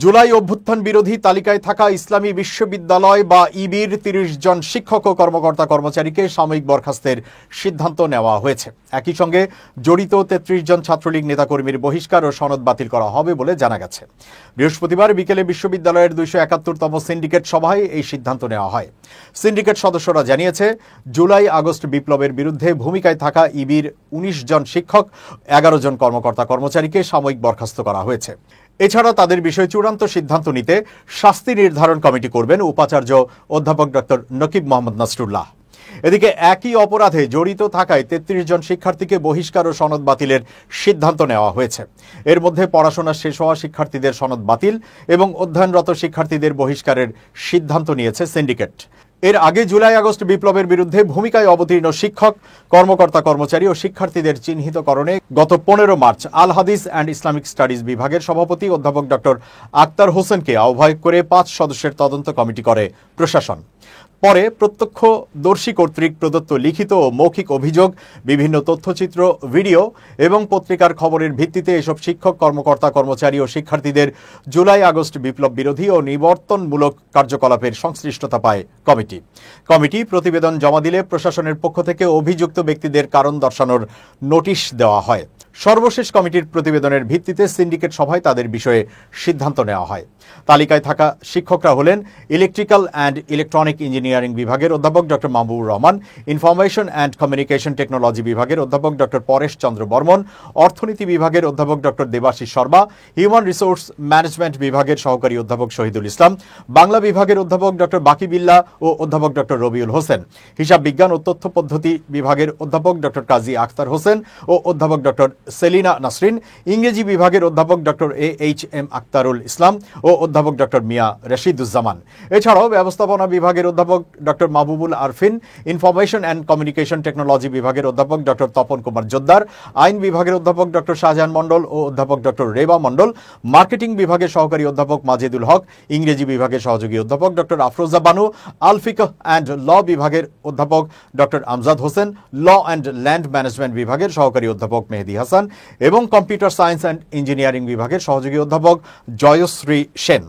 জুলাই অভ্যুত্থান বিরোধী তালিকায় থাকা ইসলামী বিশ্ববিদ্যালয় বা ইবির ৩০ জন শিক্ষক ও কর্মকর্তা কর্মচারীকে সাময়িক বরখাস্তের সিদ্ধান্ত নেওয়া হয়েছে। একই সঙ্গে জড়িত ৩৩ জন ছাত্রলীগ নেতাকর্মীর বহিষ্কার ও সনদ বাতিল করা হবে বলে জানা গেছে। বৃহস্পতিবার বিকেলে বিশ্ববিদ্যালয়ের ২৭১তম সিন্ডিকেট সভায় এই সিদ্ধান্ত নেওয়া হয়। সিন্ডিকেট সদস্যরা জানিয়েছে, জুলাই আগস্ট বিপ্লবের বিরুদ্ধে ভূমিকায় থাকা ইবির ১৯ জন শিক্ষক, ১১ জন কর্মকর্তা কর্মচারীকে সাময়িক বরখাস্ত করা হয়েছে। এছাড়া তাদের বিষয়ে চূড়ান্ত সিদ্ধান্ত নিতে শাস্তি নির্ধারণ কমিটি করবেন উপাচার্য অধ্যাপক ডক্টর নকিব মোহাম্মদ নাসরুল্লাহ। এদিকে একই অপরাধে জড়িত থাকায় ৩৩ জন শিক্ষার্থীকে বহিষ্কার ও সনদ বাতিলের সিদ্ধান্ত নেওয়া হয়েছে। এর মধ্যে পড়াশোনা শেষ হওয়া শিক্ষার্থীদের সনদ বাতিল এবং অধ্যয়নরত শিক্ষার্থীদের বহিষ্কারের সিদ্ধান্ত নিয়েছে সিন্ডিকেট। এর আগে জুলাই আগস্ট বিপ্লবের বিরুদ্ধে ভূমিকায় অবতীর্ণ শিক্ষক, কর্মকর্তা কর্মচারী ও শিক্ষার্থীদের চিহ্নিতকরণে গত ১৫ মার্চ আল হাদিস অ্যান্ড ইসলামিক স্টাডিজ বিভাগের সভাপতি অধ্যাপক ডক্টর আক্তার হোসেনকে আহ্বায়ক করে ৫ সদস্যের তদন্ত কমিটি করে প্রশাসন। পরে প্রত্যক্ষদর্শী কর্তৃক প্রদত্ত লিখিত ও মৌখিক অভিযোগ, বিভিন্ন তথ্যচিত্র, ভিডিও এবং পত্রিকার খবরের ভিত্তিতে এসব শিক্ষক, কর্মকর্তা কর্মচারী ও শিক্ষার্থীদের জুলাই আগস্ট বিপ্লব বিরোধী ও নিবর্তনমূলক কার্যকলাপের সংশ্লিষ্টতা পায় কমিটি প্রতিবেদন জমা দিলে প্রশাসনের পক্ষ থেকে অভিযুক্ত ব্যক্তিদের কারণ দর্শানোর নোটিশ দেওয়া হয়। সর্বশেষ কমিটির প্রতিবেদনের ভিত্তিতে সিন্ডিকেট সভায় তাদের বিষয়ে সিদ্ধান্ত নেওয়া হয়। তালিকায় থাকা শিক্ষকরা হলেন ইলেকট্রিক্যাল অ্যান্ড ইলেকট্রনিক ইঞ্জিনিয়ারিং বিভাগের অধ্যাপক doctor Mahbubur Rahman, information and communication technology বিভাগের অধ্যাপক ডক্টর পরেশ চন্দ্র বর্মন, অর্থনীতি বিভাগের অধ্যাপক doctor Debashis Sharma, human resource management বিভাগের সহকারী অধ্যাপক শহীদুল ইসলাম, বাংলা বিভাগের অধ্যাপক ডক্টর বাকি বিল্লা ও অধ্যাপক ডক্টর রবিউল হোসেন, হিসাব বিজ্ঞান ও তথ্য পদ্ধতি বিভাগের অধ্যাপক ডক্টর কাজী আখতার হোসেন ও অধ্যাপক ডক্টর সেলিনা নাসরিন, ইংরেজি বিভাগের অধ্যাপক ডক্টর AHM আক্তারুল ইসলাম ও অধ্যাপক ডক্টর মিয়া রশিদুজ্জামান। এছাড়াও ব্যবস্থাপনা বিভাগের অধ্যাপক doctor Mahbubul Arfin, information and communication technology বিভাগের অধ্যাপক ডক্টর তপন কুমার জোদ্দার, আইন বিভাগের অধ্যাপক ডক্টর শাহজাহান মণ্ডল ও অধ্যাপক ডক্টর রেবা মণ্ডল, মার্কেটিং বিভাগের সহকারী অধ্যাপক মাজেদুল হক, ইংরেজি বিভাগের সহযোগী অধ্যাপক ডক্টর আফরোজা বানু, আল ফিকহ অ্যান্ড ল বিভাগের অধ্যাপক doctor Amjad Hossain, law and land management বিভাগের সহকারী অধ্যাপক মেহেদি হাসান এবং কম্পিউটার সায়েন্স অ্যান্ড ইঞ্জিনিয়ারিং বিভাগের সহযোগী অধ্যাপক জয়শ্রী সেন।